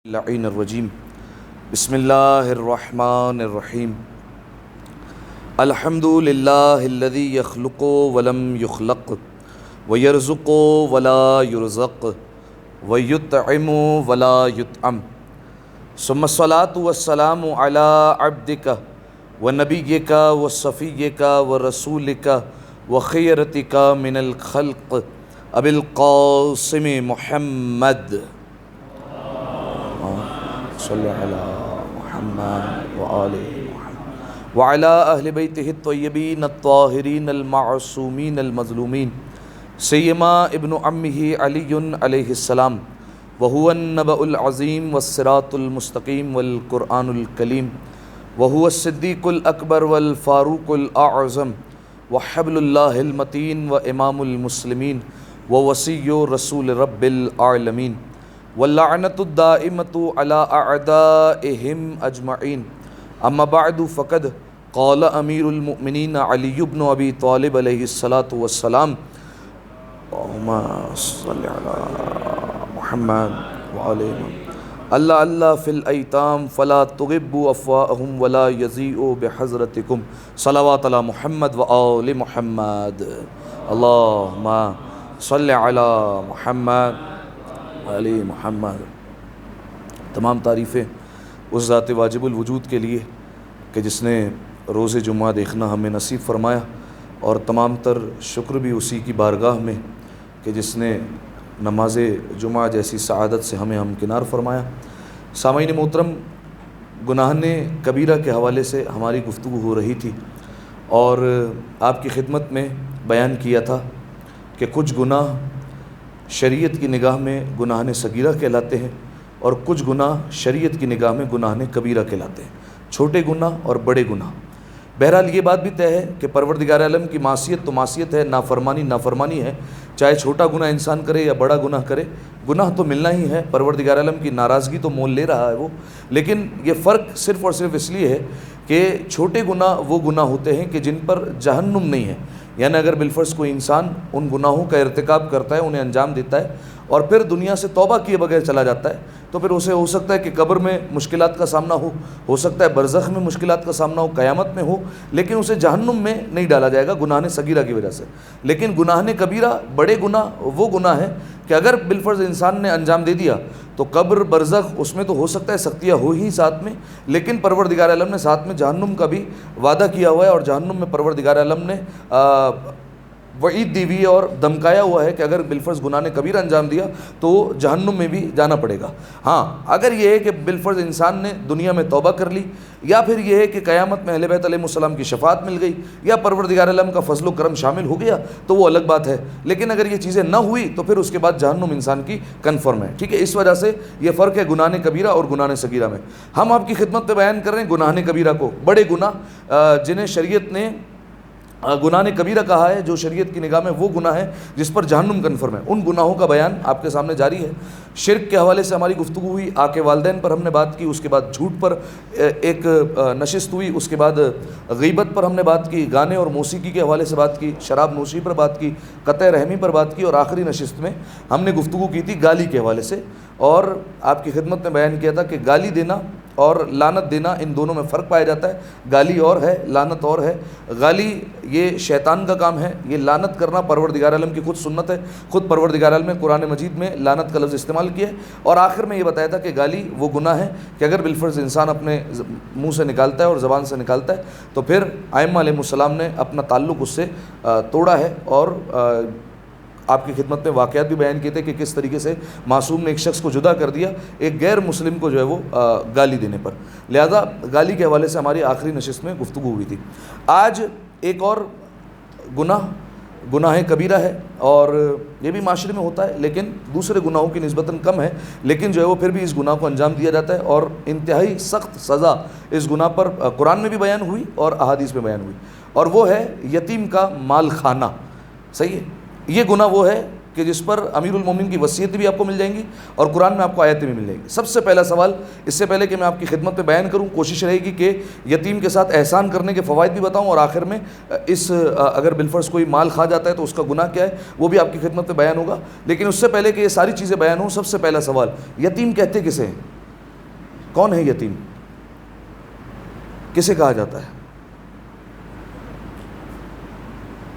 اللعین الرجیم بسم اللہ الرحمن الرحیم الحمد للہ الذی یخلق ولم یخلق ویرزق ولا یرزق ویطعم ولا یطعم ثم الصلاة والسلام علی عبدک ونبیک وصفیک ورسولک وخیرتک من الخلق ابی القاسم محمد صلی علی محمد وآل محمد وعلی اہل بیتہ الطیبین الطاہرین المعصومین المظلومین سیما ابن عمہ علی علیہ السلام وہو النبأ العظیم والصراط المستقیم والقرآن الکلیم وہو الصدیق الاکبر والفاروق الاعظم وحبل اللہ المتین وامام المسلمین ووصی رسول رب العالمین واللعنۃ الدائمۃ علی اعدائہم اجمعین اما بعد فقد قال امیر المؤمنین علی بن ابی طالب علیہ الصلاۃ والسلام اللہم صلی علی محمد وعلی اللہ اللہ فی الایتام فلا تغبوا افواہہم ولا یضیعوا بحضرتکم صلوات علی محمد وآل محمد اللہم صلی علی محمد علی محمد۔ تمام تعریفیں اس ذات واجب الوجود کے لیے کہ جس نے روز جمعہ دیکھنا ہمیں نصیب فرمایا، اور تمام تر شکر بھی اسی کی بارگاہ میں کہ جس نے نماز جمعہ جیسی سعادت سے ہمیں ہمکنار فرمایا۔ سامعین محترم، گناہن کبیرہ کے حوالے سے ہماری گفتگو ہو رہی تھی، اور آپ کی خدمت میں بیان کیا تھا کہ کچھ گناہ شریعت کی نگاہ میں گناہن صغیرہ کہلاتے ہیں، اور کچھ گناہ شریعت کی نگاہ میں گناہن کبیرہ کہلاتے ہیں، چھوٹے گناہ اور بڑے گناہ۔ بہرحال یہ بات بھی طے ہے کہ پروردگار عالم کی معصیت تو معصیت ہے، نافرمانی نافرمانی ہے، چاہے چھوٹا گناہ انسان کرے یا بڑا گناہ کرے، گناہ تو ملنا ہی ہے، پروردگار عالم کی ناراضگی تو مول لے رہا ہے وہ۔ لیکن یہ فرق صرف اور صرف اس لیے ہے کہ چھوٹے گناہ وہ گناہ ہوتے ہیں کہ جن پر جہنم نہیں ہے، یعنی اگر بالفرض کوئی انسان ان گناہوں کا ارتکاب کرتا ہے، انہیں انجام دیتا ہے، اور پھر دنیا سے توبہ کیے بغیر چلا جاتا ہے، تو پھر اسے ہو سکتا ہے کہ قبر میں مشکلات کا سامنا ہو سکتا ہے برزخ میں مشکلات کا سامنا ہو، قیامت میں ہو، لیکن اسے جہنم میں نہیں ڈالا جائے گا گناہن صغیرہ کی وجہ سے۔ لیکن گناہن کبیرہ بڑے گناہ وہ گناہ ہیں کہ اگر بالفرض انسان نے انجام دے دیا تو قبر برزخ اس میں تو ہو سکتا ہے سختیاں ہو ہی ساتھ میں، لیکن پروردگار عالم نے ساتھ میں جہنم کا بھی وعدہ کیا ہوا ہے، اور جہنم میں پروردگار عالم نے وعید دی ہوئی ہے اور دھمکایا ہوا ہے کہ اگر بالفرض گناہ نے کبیرہ انجام دیا تو جہنم میں بھی جانا پڑے گا۔ ہاں، اگر یہ ہے کہ بالفرض انسان نے دنیا میں توبہ کر لی، یا پھر یہ ہے کہ قیامت میں اہل بیت علیہ السلام کی شفاعت مل گئی، یا پروردگار عالم کا فضل و کرم شامل ہو گیا، تو وہ الگ بات ہے۔ لیکن اگر یہ چیزیں نہ ہوئی تو پھر اس کے بعد جہنم انسان کی کنفرم ہے، ٹھیک ہے؟ اس وجہ سے یہ فرق ہے گناہن کبیرہ اور گناہن صغیرہ میں۔ ہم آپ کی خدمت میں بیان کر رہے ہیں گناہن کبیرہ کو، بڑے گناہ جنہیں شریعت نے گناہن کبیرہ کہا ہے، جو شریعت کی نگاہ میں وہ گناہ ہے جس پر جہنم کنفرم ہے، ان گناہوں کا بیان آپ کے سامنے جاری ہے۔ شرک کے حوالے سے ہماری گفتگو ہوئی، آق والدین پر ہم نے بات کی، اس کے بعد جھوٹ پر ایک نشست ہوئی، اس کے بعد غیبت پر ہم نے بات کی، گانے اور موسیقی کے حوالے سے بات کی، شراب نوشی پر بات کی، قطع رحمی پر بات کی، اور آخری نشست میں ہم نے گفتگو کی تھی گالی کے حوالے سے، اور آپ کی خدمت میں بیان کیا تھا کہ گالی دینا اور لعنت دینا ان دونوں میں فرق پایا جاتا ہے۔ گالی اور ہے، لعنت اور ہے۔ گالی یہ شیطان کا کام ہے، یہ لعنت کرنا پروردگار عالم کی خود سنت ہے، خود پروردگار عالم نے قرآن مجید میں لعنت کا لفظ استعمال کیا ہے، اور آخر میں یہ بتایا تھا کہ گالی وہ گناہ ہے کہ اگر بالفرض انسان اپنے منہ سے نکالتا ہے اور زبان سے نکالتا ہے تو پھر ائمہ علیہ السلام نے اپنا تعلق اس سے توڑا ہے، اور آپ کی خدمت میں واقعات بھی بیان کیے تھے کہ کس طریقے سے معصوم نے ایک شخص کو جدا کر دیا ایک غیر مسلم کو جو ہے وہ گالی دینے پر۔ لہذا گالی کے حوالے سے ہماری آخری نشست میں گفتگو ہوئی تھی۔ آج ایک اور گناہ کبیرہ ہے، اور یہ بھی معاشرے میں ہوتا ہے لیکن دوسرے گناہوں کی نسبتاً کم ہے، لیکن جو ہے وہ پھر بھی اس گناہ کو انجام دیا جاتا ہے، اور انتہائی سخت سزا اس گناہ پر قرآن میں بھی بیان ہوئی اور احادیث میں بیان ہوئی، اور وہ ہے یتیم کا مال کھانا۔ صحیح ہے؟ یہ گناہ وہ ہے کہ جس پر امیر المومنین کی وصیت بھی آپ کو مل جائیں گی اور قرآن میں آپ کو آیتیں بھی مل جائیں گی۔ سب سے پہلا سوال، اس سے پہلے کہ میں آپ کی خدمت میں بیان کروں، کوشش رہے گی کہ یتیم کے ساتھ احسان کرنے کے فوائد بھی بتاؤں، اور آخر میں اگر بالفرض کوئی مال کھا جاتا ہے تو اس کا گناہ کیا ہے وہ بھی آپ کی خدمت میں بیان ہوگا۔ لیکن اس سے پہلے کہ یہ ساری چیزیں بیان ہوں، سب سے پہلا سوال، یتیم کہتے کسے ہیں؟ کون ہے یتیم؟ کسے کہا جاتا ہے؟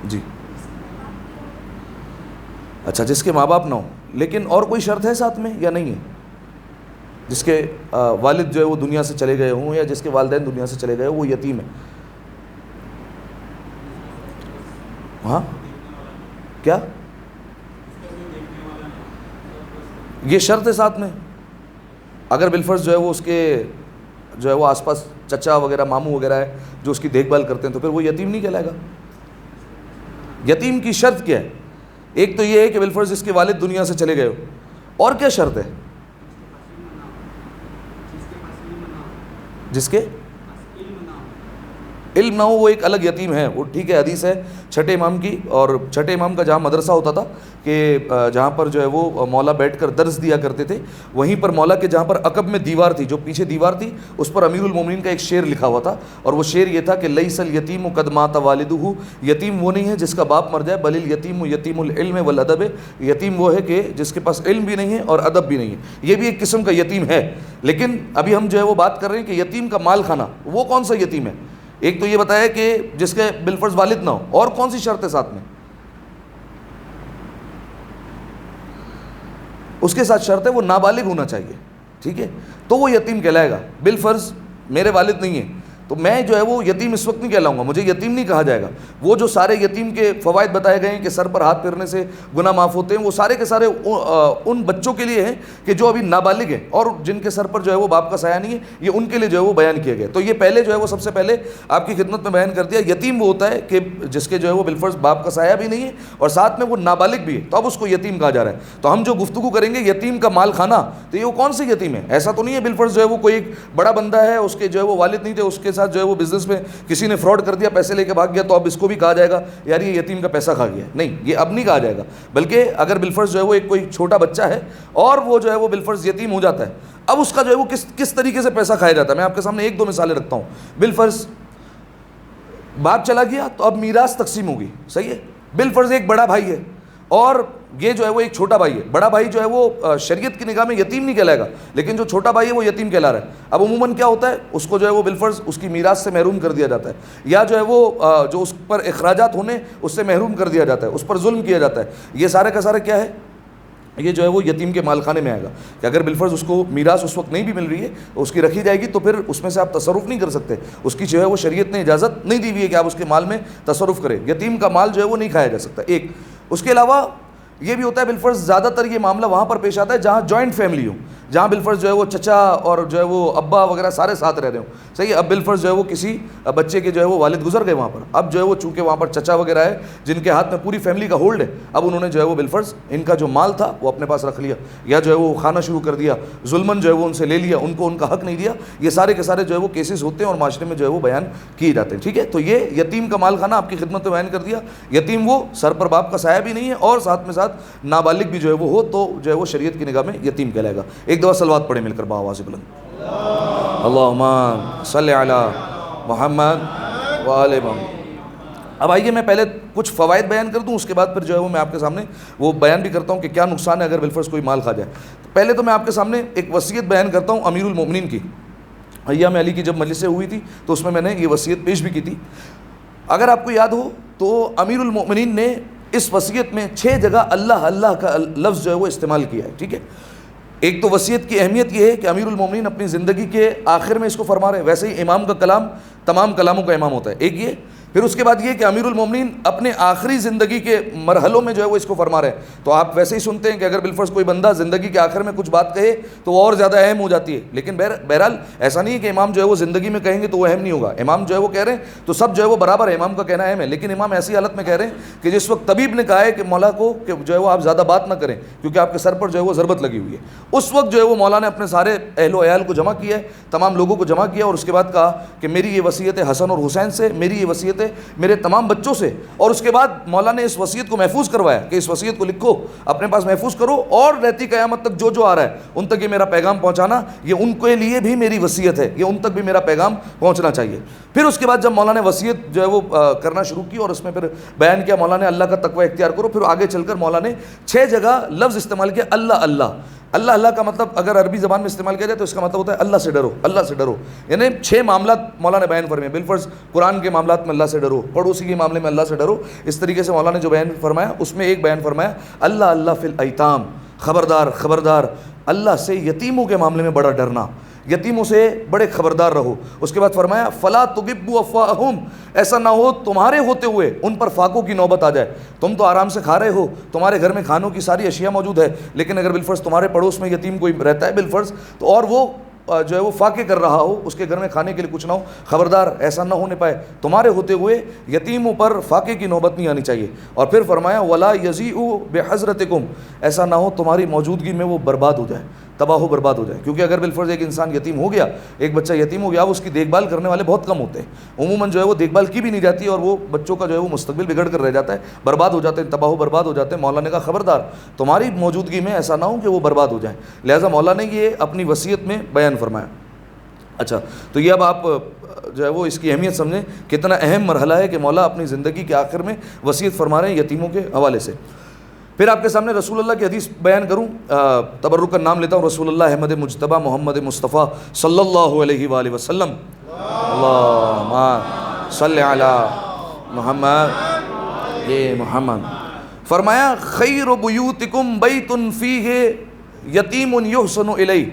جی اچھا، جس کے ماں باپ نہ ہوں، لیکن اور کوئی شرط ہے ساتھ میں یا نہیں ہے؟ جس کے والد جو ہے وہ دنیا سے چلے گئے ہوں یا جس کے والدین دنیا سے چلے گئے ہوں، وہ یتیم ہے؟ ہاں کیا یہ شرط ہے ساتھ میں؟ اگر بالفرض جو ہے وہ اس کے جو ہے وہ آس پاس چچا وغیرہ ماموں وغیرہ ہے جو اس کی دیکھ بھال کرتے ہیں، تو پھر وہ یتیم نہیں کہلائے گا؟ یتیم کی شرط کیا ہے؟ ایک تو یہ ہے کہ بالفرض اس کے والد دنیا سے چلے گئے ہو، اور کیا شرط ہے؟ جس کے علم نہ ہو وہ ایک الگ یتیم ہے، وہ ٹھیک ہے، حدیث ہے چھٹے امام کی، اور چھٹے امام کا جہاں مدرسہ ہوتا تھا کہ جہاں پر جو ہے وہ مولا بیٹھ کر درس دیا کرتے تھے، وہیں پر مولا کے جہاں پر عقب میں دیوار تھی، جو پیچھے دیوار تھی، اس پر امیر المومنین کا ایک شعر لکھا ہوا تھا، اور وہ شعر یہ تھا کہ لیس الیتیم قد مات والدہ، یتیم وہ نہیں ہے جس کا باپ مر جائے، بل الیتیم یتیم العلم والادب، یتیم وہ ہے کہ جس کے پاس علم بھی نہیں ہے اور ادب بھی نہیں ہے، یہ بھی ایک قسم کا یتیم ہے۔ لیکن ابھی ہم جو ہے وہ بات کر رہے ہیں کہ یتیم کا مال کھانا، وہ کون سا یتیم ہے؟ ایک تو یہ بتایا کہ جس کے بالفرض والد نہ ہو، اور کون سی شرط ہے ساتھ میں؟ اس کے ساتھ شرط ہے وہ نابالغ ہونا چاہیے، ٹھیک ہے، تو وہ یتیم کہلائے گا۔ بالفرض میرے والد نہیں ہیں تو میں جو ہے وہ یتیم اس وقت نہیں کہلاؤں گا، مجھے یتیم نہیں کہا جائے گا۔ وہ جو سارے یتیم کے فوائد بتائے گئے ہیں کہ سر پر ہاتھ پھیرنے سے گناہ معاف ہوتے ہیں، وہ سارے کے سارے ان بچوں کے لیے ہیں کہ جو ابھی نابالغ ہیں اور جن کے سر پر جو ہے وہ باپ کا سایہ نہیں ہے، یہ ان کے لیے جو ہے وہ بیان کیے گئے۔ تو یہ پہلے جو ہے وہ سب سے پہلے آپ کی خدمت میں بیان کر دیا، یتیم وہ ہوتا ہے کہ جس کے جو ہے وہ بالفرض باپ کا سایہ بھی نہیں ہے اور ساتھ میں وہ نابالغ بھی ہے، تو اب اس کو یتیم کہا جا رہا ہے۔ تو ہم جو گفتگو کریں گے یتیم کا مال کھانا، تو یہ وہ کون سے یتیم ہے؟ ایسا تو نہیں ہے بالفرض جو ہے وہ کوئی ایک بڑا بندہ ہے، اس کے جو ہے وہ والد نہیں تھے، اس کے ساتھ جو ہے وہ بزنس میں کسی نے فراڈ کر دیا، پیسے لے کے بھاگ گیا، تو اب اس کو بھی کہا جائے گا یار یہ یتیم کا پیسہ کھا گیا، نہیں، یہ اب نہیں کہا جائے گا۔ بلکہ اگر بالفرض جو ہے وہ ایک کوئی چھوٹا بچہ ہے اور وہ جو ہے وہ بالفرض یتیم ہو جاتا ہے، اب اس کا جو ہے وہ کس طریقے سے پیسہ کھایا جاتا ہے، میں آپ کے سامنے ایک دو مثالیں رکھتا ہوں۔ بالفرض باپ چلا گیا تو اب میراث تقسیم ہوگی، صحیح ہے، بالفرض ایک بڑا بھائی ہے اور یہ جو ہے وہ ایک چھوٹا بھائی ہے، بڑا بھائی جو ہے وہ شریعت کی نگاہ میں یتیم نہیں کہلائے گا، لیکن جو چھوٹا بھائی ہے وہ یتیم کہلا رہا ہے۔ اب عموماً کیا ہوتا ہے، اس کو جو ہے وہ بالفرض اس کی میراث سے محروم کر دیا جاتا ہے، یا جو ہے وہ جو اس پر اخراجات ہونے اس سے محروم کر دیا جاتا ہے، اس پر ظلم کیا جاتا ہے۔ یہ سارے کا سارے کیا ہے، یہ جو ہے وہ یتیم کے مال خانے میں آئے گا کہ اگر بالفرض اس کو میراث اس وقت نہیں بھی مل رہی ہے، اس کی رکھی جائے گی، تو پھر اس میں سے آپ تصرف نہیں کر سکتے، اس کی جو ہے وہ شریعت نے اجازت نہیں دی ہوئی ہے کہ آپ اس کے مال میں تصرف کریں۔ یتیم کا مال جو ہے وہ نہیں کھایا جا سکتا، ایک۔ اس کے علاوہ یہ بھی ہوتا ہے بالفرض زیادہ تر یہ معاملہ وہاں پر پیش آتا ہے جہاں جوائنٹ فیملی ہو، جہاں بالفرض جو ہے وہ چچا اور جو ہے وہ ابا وغیرہ سارے ساتھ رہ رہے ہوں، صحیح ہے۔ اب بالفرض جو ہے وہ کسی بچے کے جو ہے وہ والد گزر گئے وہاں پر، اب جو ہے وہ چونکہ وہاں پر چچا وغیرہ ہے جن کے ہاتھ میں پوری فیملی کا ہولڈ ہے، اب انہوں نے جو ہے وہ بالفرض ان کا جو مال تھا وہ اپنے پاس رکھ لیا، یا جو ہے وہ کھانا شروع کر دیا، ظلمن جو ہے وہ ان سے لے لیا، ان کو ان کا حق نہیں دیا۔ یہ سارے کے سارے جو ہے وہ کیسز ہوتے ہیں اور معاشرے میں جو ہے وہ بیان کیے جاتے ہیں، ٹھیک ہے۔ تو یہ یتیم کا مال کھانا آپ کی خدمت میں بیان کر دیا۔ یتیم وہ سر پر باپ کا سایہ بھی نہیں ہے اور ساتھ میں ساتھ نابالغ بھی جو ہے وہ ہو، تو جو ہے وہ شریعت کی نگاہ میں یتیم کہلائے گا۔ ایک دفعہ صلوات پڑھیں مل کر بآواز بلند، اللہم صلی علی محمد وآل محمد۔ اب آئیے میں پہلے کچھ فوائد بیان کر دوں، اس کے بعد پھر جو ہے وہ میں آپ کے سامنے وہ بیان بھی کرتا ہوں کہ کیا نقصان ہے اگر بالفرض کوئی مال کھا جائے۔ پہلے تو میں آپ کے سامنے ایک وصیت بیان کرتا ہوں امیر المومنین کی۔ ایام علی کی جب مجلسیں ہوئی تھی تو اس میں نے یہ وصیت پیش بھی کی تھی۔ اگر آپ کو یاد ہو تو امیر المومنین نے اس وصیت میں 6 جگہ اللہ اللہ کا لفظ جو ہے وہ استعمال کیا ہے، ٹھیک ہے۔ ایک تو وصیت کی اہمیت یہ ہے کہ امیر المومنین اپنی زندگی کے آخر میں اس کو فرما رہے ہیں، ویسے ہی امام کا کلام تمام کلاموں کا امام ہوتا ہے، ایک یہ۔ پھر اس کے بعد یہ کہ امیر المومنین اپنے آخری زندگی کے مرحلوں میں جو ہے وہ اس کو فرما رہے ہیں۔ تو آپ ویسے ہی سنتے ہیں کہ اگر بالفرض کوئی بندہ زندگی کے آخر میں کچھ بات کہے تو وہ اور زیادہ اہم ہو جاتی ہے، لیکن بہرحال ایسا نہیں ہے کہ امام جو ہے وہ زندگی میں کہیں گے تو وہ اہم نہیں ہوگا۔ امام جو ہے وہ کہہ رہے ہیں تو سب جو ہے وہ برابر ہے، امام کا کہنا اہم ہے، لیکن امام ایسی حالت میں کہہ رہے ہیں کہ جس وقت طبیب نے کہا ہے کہ مولا کو کہ جو ہے وہ آپ زیادہ بات نہ کریں کیونکہ آپ کے سر پر جو ہے وہ ضربت لگی ہوئی ہے، اس وقت جو ہے وہ مولا نے اپنے سارے اہل و عیال کو جمع کیا ہے، تمام لوگوں کو جمع کیا، اور اس کے بعد کہا کہ میری یہ وصیت ہے حسن اور حسین سے، میری یہ وصیت ہے میرے تمام بچوں سے۔ اور اس کے بعد مولا نے اس وصیت کو محفوظ کروایا کہ اس وصیت کو لکھو، اپنے پاس محفوظ کرو، اور رہتی قیامت تک جو آ رہا ہے ان تک یہ میرا پیغام پہنچانا، یہ ان کے لیے بھی میری وصیت ہے، یہ ان تک بھی میرا پیغام پہنچنا چاہیے۔ پھر اس کے بعد جب مولا نے وصیت جو ہے وہ کرنا شروع کی اور اس میں پھر بیان کیا مولا نے اللہ کا تقوی اختیار کرو، پھر آگے چل کر مولا نے 6 جگہ لفظ استعمال کیا اللہ اللہ۔ اللہ اللہ کا مطلب اگر عربی زبان میں استعمال کیا جائے تو اس کا مطلب ہوتا ہے اللہ سے ڈرو، اللہ سے ڈرو. یعنی 6 معاملات مولا نے بیان فرمائے. بالفرض قرآن کے معاملات میں اللہ سے ڈرو، پڑوسی کے معاملے میں اللہ سے ڈرو. اس طریقے سے مولا نے جو بیان فرمایا اس میں ایک بیان فرمایا اللہ اللہ فی الایتام، خبردار خبردار اللہ سے یتیموں کے معاملے میں بڑا ڈرنا، یتیموں سے بڑے خبردار رہو. اس کے بعد فرمایا فلا تغبوا افواہہم، ایسا نہ ہو تمہارے ہوتے ہوئے ان پر فاقوں کی نوبت آ جائے. تم تو آرام سے کھا رہے ہو، تمہارے گھر میں کھانوں کی ساری اشیاء موجود ہے، لیکن اگر بالفرض تمہارے پڑوس میں یتیم کوئی رہتا ہے بالفرض تو اور وہ جو ہے وہ فاقے کر رہا ہو، اس کے گھر میں کھانے کے لیے کچھ نہ ہو، خبردار ایسا نہ ہونے پائے. تمہارے ہوتے ہوئے یتیموں پر فاقے کی نوبت نہیں آنی چاہیے. اور پھر فرمایا ولا یضیعوا بحضرتکم، ایسا نہ ہو تمہاری موجودگی میں وہ برباد ہو جائے، تباہ و برباد ہو جائے. کیونکہ اگر بالفرض ایک انسان یتیم ہو گیا، ایک بچہ یتیم ہو گیا، اس کی دیکھ بھال کرنے والے بہت کم ہوتے ہیں. عموماً جو ہے وہ دیکھ بھال کی بھی نہیں جاتی اور وہ بچوں کا جو ہے وہ مستقبل بگڑ کر رہ جاتا ہے، برباد ہو جاتے ہیں، تباہ و برباد ہو جاتے ہیں. مولا نے کہا خبردار تمہاری موجودگی میں ایسا نہ ہو کہ وہ برباد ہو جائیں. لہٰذا مولا نے یہ اپنی وصیت میں بیان فرمایا. اچھا، تو یہ اب آپ جو ہے وہ اس کی اہمیت سمجھیں، کتنا اہم مرحلہ ہے کہ مولا اپنی زندگی کے آخر میں وصیت فرما رہے ہیں یتیموں کے حوالے سے. پھر آپ کے سامنے رسول اللہ کی حدیث بیان کروں، تبرکاً نام لیتا ہوں، رسول اللہ احمد مجتبیٰ محمد مصطفیٰ صلی اللہ علیہ وآلہ وسلم، اللہم صلی علی محمد محمد، فرمایا خیر بیوتکم بیت فیہ یتیم یحسن الیہ.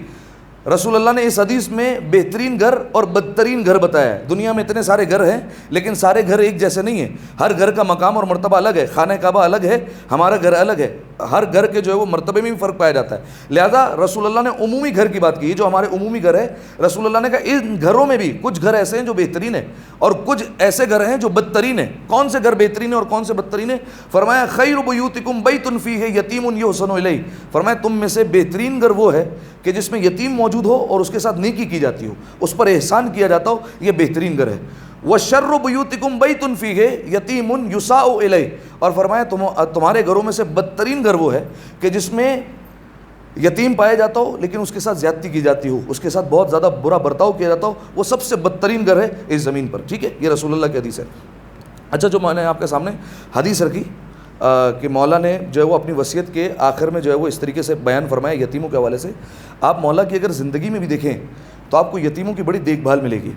رسول اللہ نے اس حدیث میں بہترین گھر اور بدترین گھر بتایا ہے. دنیا میں اتنے سارے گھر ہیں لیکن سارے گھر ایک جیسے نہیں ہیں، ہر گھر کا مقام اور مرتبہ الگ ہے. خانہ کعبہ الگ ہے، ہمارا گھر الگ ہے، ہر گھر کے جو ہے وہ مرتبے میں بھی فرق پایا جاتا ہے. لہذا رسول اللہ نے عمومی گھر کی بات کی، جو ہمارے عمومی گھر ہے رسول اللہ نے کہا ان گھروں میں بھی کچھ گھر ایسے ہیں جو بہترین ہیں اور کچھ ایسے گھر ہیں جو بدترین ہیں. کون سے گھر بہترین ہیں اور کون سے بدترین ہیں؟ فرمایا خیر بیوتکم بیت فیہ یتیم یحسن الیہ، فرمایا تم میں سے بہترین گھر وہ ہے کہ جس میں یتیم موجود ہو اور اس کے ساتھ نیکی کی جاتی ہو، اس پر احسان کیا جاتا ہو، یہ بہترین گھر ہے. وَشَرُّ بُيُوتِكُمْ بَيْتٌ فِيهِ يَتِيمٌ يُسَاءُ إِلَيْهِ، اور فرمایا تمہارے گھروں میں سے بدترین گھر وہ ہے کہ جس میں یتیم پایا جاتا ہو لیکن اس کے ساتھ زیادتی کی جاتی ہو، اس کے ساتھ بہت زیادہ برا برتاؤ کیا جاتا ہو، وہ سب سے بدترین گھر ہے اس زمین پر. ٹھیک ہے، یہ رسول اللہ کی حدیث ہے. اچھا، جو میں نے آپ کے سامنے حدیث رکھی کہ مولا نے جو ہے وہ اپنی وصیت کے آخر میں جو ہے وہ اس طریقے سے بیان فرمایا یتیموں کے حوالے سے. آپ مولا کی اگر زندگی میں بھی دیکھیں تو آپ کو یتیموں کی بڑی دیکھ بھال ملے گی.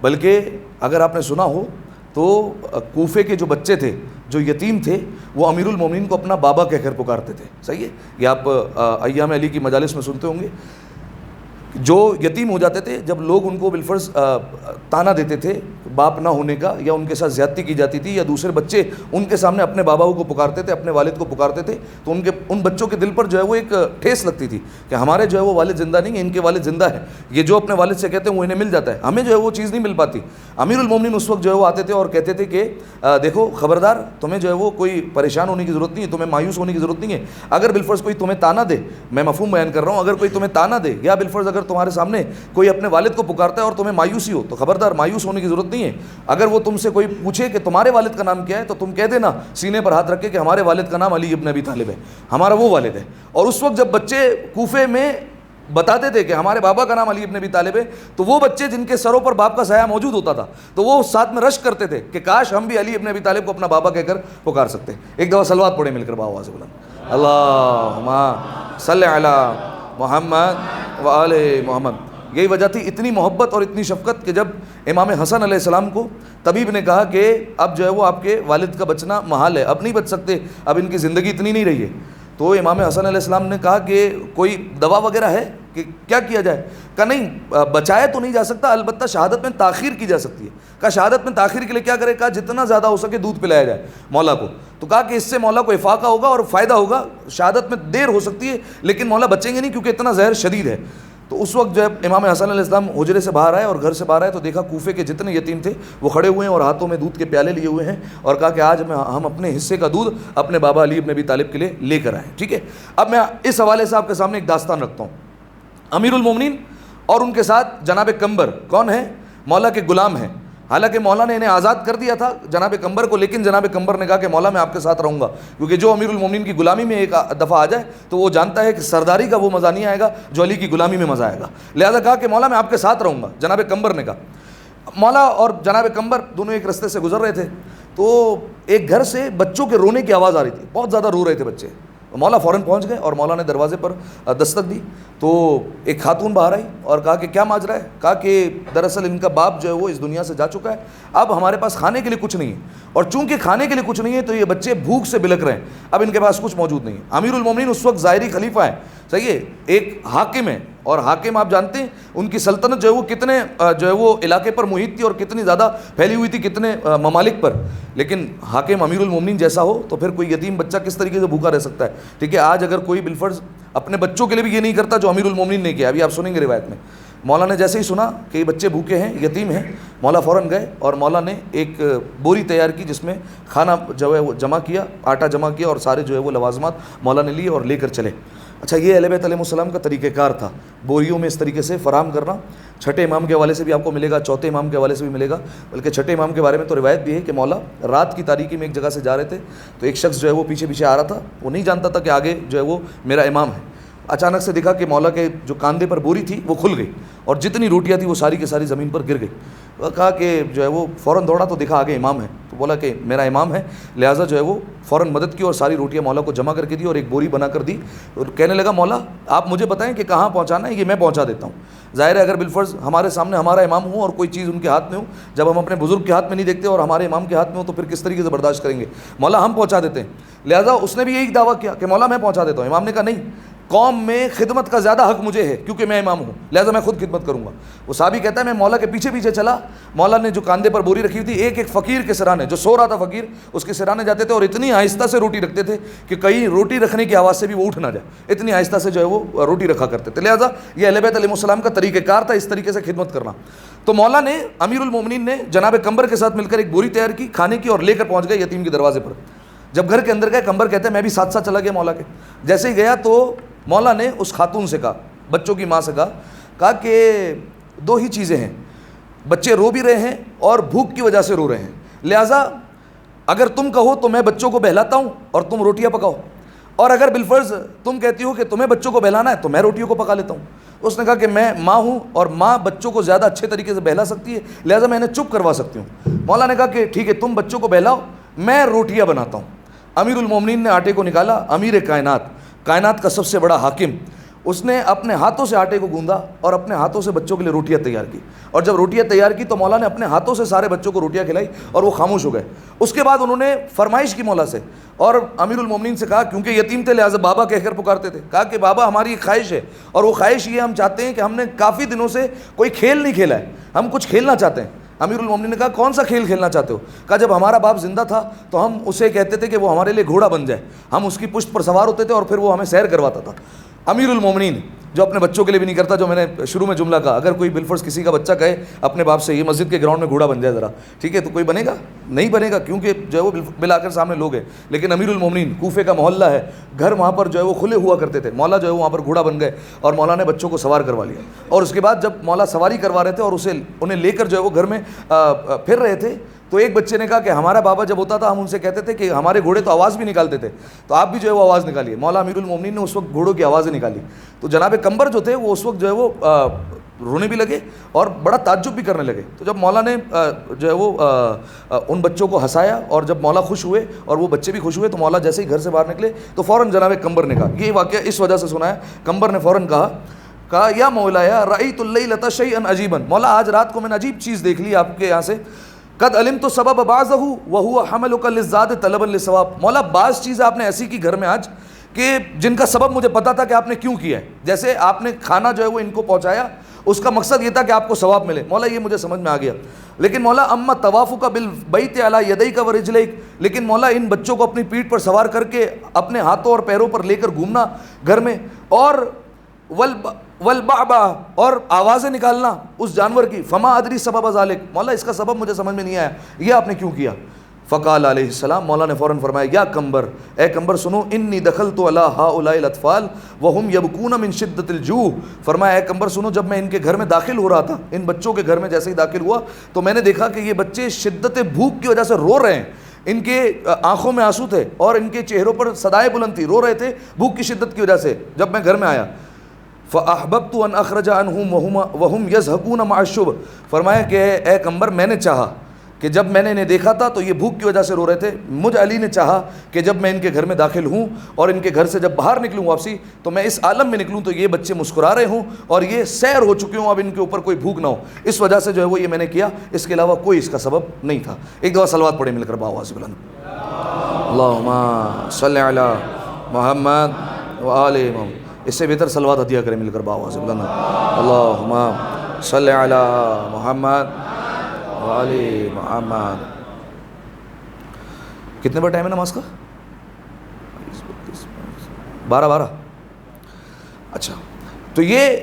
بلکہ اگر آپ نے سنا ہو تو کوفے کے جو بچے تھے جو یتیم تھے وہ امیر المومنین کو اپنا بابا کہہ کر پکارتے تھے. صحیح ہے، یہ آپ ایام علی کی مجالس میں سنتے ہوں گے. جو یتیم ہو جاتے تھے جب لوگ ان کو بالفرض تانا دیتے تھے باپ نہ ہونے کا، یا ان کے ساتھ زیادتی کی جاتی تھی، یا دوسرے بچے ان کے سامنے اپنے باباؤں کو پکارتے تھے، اپنے والد کو پکارتے تھے، تو ان بچوں کے دل پر جو ہے وہ ایک ٹھیس لگتی تھی کہ ہمارے جو ہے وہ والد زندہ نہیں ہیں، ان کے والد زندہ ہیں، یہ جو اپنے والد سے کہتے ہیں وہ انہیں مل جاتا ہے، ہمیں جو ہے وہ چیز نہیں مل پاتی. امیر المومنین اس وقت جو ہے وہ آتے تھے اور کہتے تھے کہ دیکھو خبردار تمہیں جو ہے وہ کوئی پریشان ہونے کی ضرورت نہیں ہے، تمہیں مایوس ہونے کی ضرورت نہیں ہے. اگر بالفرض کوئی تمہیں تانا دے، میں مفہوم بیان کر رہا ہوں، اگر کوئی تمہیں تانا دے یا بالفرض اگر تمہارے سامنے کوئی اپنے والد کو پکارتا ہے اور تمہیں مایوسی ہو تو خبردار مایوس ہونے کی ضرورت نہیں ہے. اگر وہ تم سے کوئی پوچھے کہ تمہارے والد کا نام کیا ہے تو تم کہہ دینا سینے پر ہاتھ رکھ کے کہ ہمارے والد کا نام علی ابن ابی طالب ہے، ہمارا وہ والد ہے. اور اس وقت جب بچے کوفے میں بتاتے تھے کہ ہمارے بابا کا نام علی ابن ابی طالب ہے تو وہ بچے جن کے سروں پر باپ کا سایہ موجود ہوتا تھا تو وہ ساتھ میں رشک کرتے تھے کہ کاش ہم بھی علی ابن ابی طالب کو اپنا بابا کہہ کر پکار سکتے. ایک دفعہ صلوات پڑھے مل کر آواز بلند، اللہم صلی علی محمد وآل محمد. یہی وجہ تھی اتنی محبت اور اتنی شفقت کہ جب امام حسن علیہ السلام کو طبیب نے کہا کہ اب جو ہے وہ آپ کے والد کا بچنا محال ہے، اب نہیں بچ سکتے، اب ان کی زندگی اتنی نہیں رہی ہے، تو امام حسن علیہ السلام نے کہا کہ کوئی دوا وغیرہ ہے کہ کیا کیا جائے؟ کہا نہیں، بچایا تو نہیں جا سکتا، البتہ شہادت میں تاخیر کی جا سکتی ہے. کہا شہادت میں تاخیر کے لیے کیا کرے؟ کہا جتنا زیادہ ہو سکے دودھ پلایا جائے مولا کو. تو کہا کہ اس سے مولا کو افاقہ ہوگا اور فائدہ ہوگا، شہادت میں دیر ہو سکتی ہے لیکن مولا بچیں گے نہیں کیونکہ اتنا زہر شدید ہے. تو اس وقت جب امام حسن علیہ السلام حجرے سے باہر آئے اور گھر سے باہر آئے تو دیکھا کوفے کے جتنے یتیم تھے وہ کھڑے ہوئے ہیں اور ہاتھوں میں دودھ کے پیالے لیے ہوئے ہیں اور کہا کہ آج ہم اپنے حصے کا دودھ اپنے بابا علی ابن ابی طالب کے لیے لے کر آئے. ٹھیک ہے، اب میں اس حوالے سے آپ کے سامنے ایک داستان رکھتا ہوں. امیر المومنین اور ان کے ساتھ جناب قمبر کون ہیں؟ مولا کے غلام ہیں. حالانکہ مولا نے انہیں آزاد کر دیا تھا جناب قمبر کو، لیکن جناب قمبر نے کہا کہ مولا میں آپ کے ساتھ رہوں گا، کیونکہ جو امیر المومنین کی غلامی میں ایک دفعہ آ جائے تو وہ جانتا ہے کہ سرداری کا وہ مزہ نہیں آئے گا جو علی کی غلامی میں مزہ آئے گا. لہذا کہا کہ مولا میں آپ کے ساتھ رہوں گا. جناب قمبر نے کہا. مولا اور جناب قمبر دونوں ایک رستے سے گزر رہے تھے تو ایک گھر سے بچوں کے رونے کی آواز آ رہی تھی، بہت زیادہ رو رہے تھے بچے مولا فوراً پہنچ گئے اور مولا نے دروازے پر دستک دی تو ایک خاتون باہر آئی اور کہا کہ کیا ماجرا ہے؟ کہا کہ دراصل ان کا باپ جو ہے وہ اس دنیا سے جا چکا ہے، اب ہمارے پاس کھانے کے لیے کچھ نہیں ہے، اور چونکہ کھانے کے لیے کچھ نہیں ہے تو یہ بچے بھوک سے بلک رہے ہیں، اب ان کے پاس کچھ موجود نہیں ہے۔ امیر المومنین اس وقت ظاہری خلیفہ ہیں، صحیح ہے، ایک حاکم ہے، اور حاکم آپ جانتے ہیں ان کی سلطنت جو ہے وہ کتنے جو ہے وہ علاقے پر محیط تھی اور کتنی زیادہ پھیلی ہوئی تھی کتنے ممالک پر، لیکن حاکم امیر المومنین جیسا ہو تو پھر کوئی یتیم بچہ کس طریقے سے بھوکا رہ سکتا ہے؟ ٹھیک ہے، آج اگر کوئی بالفرض اپنے بچوں کے لیے بھی یہ نہیں کرتا جو امیر المومنین نے کیا، ابھی آپ سنیں گے روایت میں، مولا نے جیسے ہی سنا کہ یہ بچے بھوکے ہیں، یتیم ہیں، مولا فوراً گئے اور مولا نے ایک بوری تیار کی جس میں کھانا جو ہے وہ جمع کیا، آٹا جمع کیا اور سارے جو ہے وہ لوازمات مولا نے لیے اور لے کر چلے۔ اچھا، یہ اہل بیت علیہ السلام کا طریقہ کار تھا، بوریوں میں اس طریقے سے فراہم کرنا۔ چھٹے امام کے حوالے سے بھی آپ کو ملے گا، چوتھے امام کے حوالے سے بھی ملے گا، بلکہ چھٹے امام کے بارے میں تو روایت بھی ہے کہ مولا رات کی تاریکی میں ایک جگہ سے جا رہے تھے تو ایک شخص جو ہے وہ پیچھے پیچھے آ رہا تھا، وہ نہیں جانتا تھا کہ آگے جو ہے وہ میرا امام ہے۔ اچانک سے دیکھا کہ مولا کے جو کاندھے پر بوری تھی وہ کھل گئی اور جتنی روٹیاں تھیں وہ ساری کی ساری زمین پر گر گئی۔ کہا کہ جو ہے وہ فوراً دوڑا تو دیکھا آگے امام ہے، تو بولا کہ میرا امام ہے، لہٰذا جو ہے وہ فوراً مدد کی اور ساری روٹیاں مولا کو جمع کر کے دی اور ایک بوری بنا کر دی، اور کہنے لگا مولا آپ مجھے بتائیں کہ کہاں پہنچانا ہے، یہ میں پہنچا دیتا ہوں۔ ظاہر ہے اگر بالفرض ہمارے سامنے ہمارا امام ہو اور کوئی چیز ان کے ہاتھ میں ہو، جب ہم اپنے بزرگ کے ہاتھ میں نہیں دیکھتے اور ہمارے امام کے ہاتھ میں ہو تو پھر کس طریقے سے برداشت کریں گے؟ مولا ہم پہنچا دیتے ہیں۔ لہٰذا اس نے بھی یہی دعویٰ کیا کہ مولا میں پہنچا دیتا ہوں۔ امام نے کہا نہیں، قوم میں خدمت کا زیادہ حق مجھے ہے کیونکہ میں امام ہوں، لہٰذا میں خود خدمت کروں گا۔ وہ صحابی کہتا ہے میں مولا کے پیچھے پیچھے چلا، مولا نے جو کاندھے پر بوری رکھی ہوئی تھی، ایک ایک فقیر کے سرانے، جو سو رہا تھا فقیر، اس کے سرانے جاتے تھے اور اتنی آہستہ سے روٹی رکھتے تھے کہ کہیں روٹی رکھنے کی آواز سے بھی وہ اٹھ نہ جائے، اتنی آہستہ سے جو ہے وہ روٹی رکھا کرتے تھے۔ لہٰذا یہ اہل بیت علیہ السلام کا طریقہ کار تھا اس طریقے سے خدمت کرنا۔ تو مولا نے امیر المومنین نے جناب قمبر کے ساتھ مل کر ایک بوری تیار کی کھانے کی اور لے کر پہنچ گئے یتیم کے دروازے پر۔ جب گھر کے اندر گئے، قمبر کہتے ہیں میں بھی ساتھ ساتھ چلا گیا مولا کے۔ جیسے ہی گیا تو مولا نے اس خاتون سے کہا، بچوں کی ماں سے کہا کہ دو ہی چیزیں ہیں، بچے رو بھی رہے ہیں اور بھوک کی وجہ سے رو رہے ہیں، لہٰذا اگر تم کہو تو میں بچوں کو بہلاتا ہوں اور تم روٹیاں پکاؤ، اور اگر بالفرض تم کہتی ہو کہ تمہیں بچوں کو بہلانا ہے تو میں روٹیوں کو پکا لیتا ہوں۔ اس نے کہا کہ میں ماں ہوں اور ماں بچوں کو زیادہ اچھے طریقے سے بہلا سکتی ہے، لہٰذا میں انہیں چپ کروا سکتی ہوں۔ مولا نے کہا کہ ٹھیک ہے تم بچوں کو بہلاؤ، میں روٹیاں بناتا ہوں۔ امیر المومنین نے آٹے کو نکالا، امیر کائنات کا سب سے بڑا حاکم، اس نے اپنے ہاتھوں سے آٹے کو گوندا اور اپنے ہاتھوں سے بچوں کے لیے روٹیاں تیار کی، اور جب روٹیاں تیار کی تو مولا نے اپنے ہاتھوں سے سارے بچوں کو روٹیاں کھلائی اور وہ خاموش ہو گئے۔ اس کے بعد انہوں نے فرمائش کی مولا سے اور امیر المومنین سے کہا، کیونکہ یتیم تھے لہٰذا بابا کہہ کر پکارتے تھے، کہا کہ بابا ہماری ایک خواہش ہے، اور وہ خواہش یہ ہم چاہتے ہیں کہ ہم نے کافی دنوں سے کوئی کھیل نہیں کھیلا ہے، ہم کچھ کھیلنا چاہتے ہیں۔ امیر المومنین نے کہا کون سا کھیل کھیلنا چاہتے ہو؟ کہا جب ہمارا باپ زندہ تھا تو ہم اسے کہتے تھے کہ وہ ہمارے لیے گھوڑا بن جائے، ہم اس کی پشت پر سوار ہوتے تھے اور پھر وہ ہمیں سیر کرواتا تھا۔ امیر المومنین جو اپنے بچوں کے لیے بھی نہیں کرتا، جو میں نے شروع میں جملہ کہا، اگر کوئی بالفرض کسی کا بچہ کہے اپنے باپ سے یہ مسجد کے گراؤنڈ میں گھوڑا بن جائے ذرا، ٹھیک ہے، تو کوئی بنے گا؟ نہیں بنے گا، کیونکہ جو ہے وہ بالآخر سامنے لوگ ہیں۔ لیکن امیر المومنین، کوفے کا محلہ ہے، گھر وہاں پر جو ہے وہ کھلے ہوا کرتے تھے، مولا جو ہے وہاں پر گھوڑا بن گئے اور مولا نے بچوں کو سوار کروا لیا، اور اس کے بعد جب مولا سواری کروا رہے تھے اور انہیں لے کر جو ہے وہ گھر میں پھر رہے تھے تو ایک بچے نے کہا کہ ہمارا بابا جب ہوتا تھا ہم ان سے کہتے تھے کہ ہمارے گھوڑے تو آواز بھی نکالتے تھے، تو آپ بھی جو ہے وہ آواز نکالیے۔ مولا امیر المومنین نے اس وقت گھوڑوں کی آوازیں نکالی تو جناب قمبر جو تھے وہ اس وقت جو ہے وہ رونے بھی لگے اور بڑا تعجب بھی کرنے لگے۔ تو جب مولا نے جو ہے وہ ان بچوں کو ہنسایا اور جب مولا خوش ہوئے اور وہ بچے بھی خوش ہوئے تو مولا جیسے ہی گھر سے باہر نکلے تو فوراً جناب قمبر نے کہا، یہ واقعہ اس وجہ سے سنا ہے، قمبر نے فوراً کہا یا مولایا رأیت اللیلۃ شیئا عجیبا، مولا آج رات کو میں نے عجیب چیز دیکھ لی آپ کے یہاں سے، قد علمت سبب بعضہ وہو حملک للزاد طلبا للثواب، مولا بعض چیزیں آپ نے ایسی کی گھر میں آج کہ جن کا سبب مجھے پتا تھا کہ آپ نے کیوں کیا ہے، جیسے آپ نے کھانا جو ہے وہ ان کو پہنچایا اس کا مقصد یہ تھا کہ آپ کو ثواب ملے، مولا یہ مجھے سمجھ میں آ گیا۔ لیکن مولا اما طوافک بالبیت علی یدیک ورجلیک، لیکن مولا ان بچوں کو اپنی پیٹھ پر سوار کر کے اپنے ہاتھوں اور پیروں پر لے کر گھومنا گھر میں، اور والبعبع اور آوازیں نکالنا اس جانور کی، فما ادری سبب ذالک، مولا اس کا سبب مجھے سمجھ میں نہیں آیا، یہ آپ نے کیوں کیا؟ فقال علیہ السلام، مولا نے فوراً فرمایا یا قمبر، اے قمبر سنو، انی دخلت علی ہؤلاء الاطفال وهم یبکون من شدۃ الجوع، فرمایا اے قمبر سنو، جب میں ان کے گھر میں داخل ہو رہا تھا، ان بچوں کے گھر میں جیسے ہی داخل ہوا تو میں نے دیکھا کہ یہ بچے شدت بھوک کی وجہ سے رو رہے ہیں، ان کے آنکھوں میں آنسو تھے اور ان کے چہروں پر صدائے بلند تھی، رو رہے تھے بھوک کی شدت کی وجہ سے۔ جب میں گھر میں آیا فاحببت ان اخرج عنهم وهم يضحكون مع الشب، فرمایا کہ اے قمبر میں نے چاہا کہ جب میں نے انہیں دیکھا تھا تو یہ بھوک کی وجہ سے رو رہے تھے. مجھ علی نے چاہا کہ جب میں ان کے گھر میں داخل ہوں اور ان کے گھر سے جب باہر نکلوں واپسی تو میں اس عالم میں نکلوں تو یہ بچے مسکرا رہے ہوں اور یہ سیر ہو چکے ہوں, اب ان کے اوپر کوئی بھوک نہ ہو. اس وجہ سے جو ہے وہ یہ میں نے کیا, اس کے علاوہ کوئی اس کا سبب نہیں تھا. ایک دفعہ صلوات پڑھیں مل کر باواز بلند. اللہم صلی علی محمد و آل محمد. اس سے بہتر صلوات عطیہ کریں مل کر باواز بلند. اللہم صلی علی محمد و آل محمد. کتنے بار ٹائم ہے نماز کا؟ 12. اچھا, تو یہ